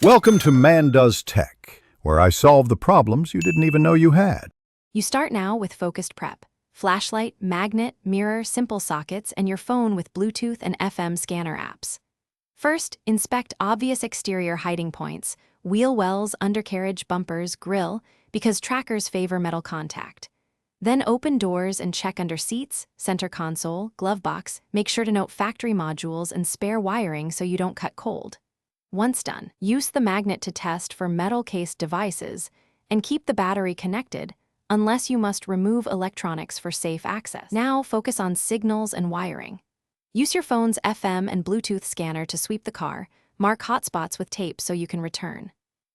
Welcome to Man Does Tech, where I solve the problems you didn't even know you had. You start now with focused prep. Flashlight, magnet, mirror, simple sockets, and your phone with Bluetooth and FM scanner apps. First, inspect obvious exterior hiding points, wheel wells, undercarriage, bumpers, grille, because trackers favor metal contact. Then open doors and check under seats, center console, glove box. Make sure to note factory modules and spare wiring so you don't cut cold. Once done, use the magnet to test for metal-cased devices and keep the battery connected unless you must remove electronics for safe access. Now focus on signals and wiring. Use your phone's FM and Bluetooth scanner to sweep the car, mark hotspots with tape so you can return.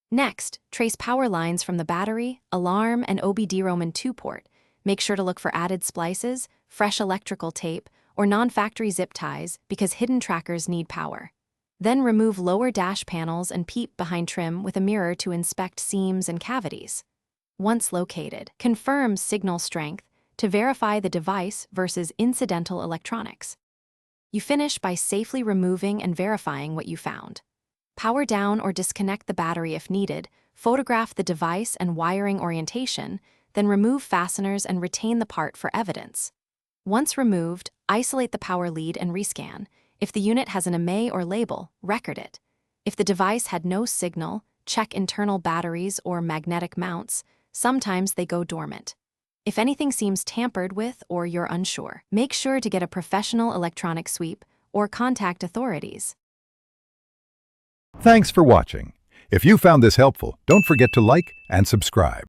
Next, trace power lines from the battery, alarm, and OBD-ROMAN 2-port. Make sure to look for added splices, fresh electrical tape, or non-factory zip ties because hidden trackers need power. Then remove lower dash panels and peep behind trim with a mirror to inspect seams and cavities. Once located, confirm signal strength to verify the device versus incidental electronics. You finish by safely removing and verifying what you found. Power down or disconnect the battery if needed, photograph the device and wiring orientation, then remove fasteners and retain the part for evidence. Once removed, isolate the power lead and rescan. If the unit has an EMA or label, record it. If the device had no signal, check internal batteries or magnetic mounts. Sometimes they go dormant. If anything seems tampered with or you're unsure, make sure to get a professional electronic sweep or contact authorities. Thanks for watching. If you found this helpful, don't forget to like and subscribe.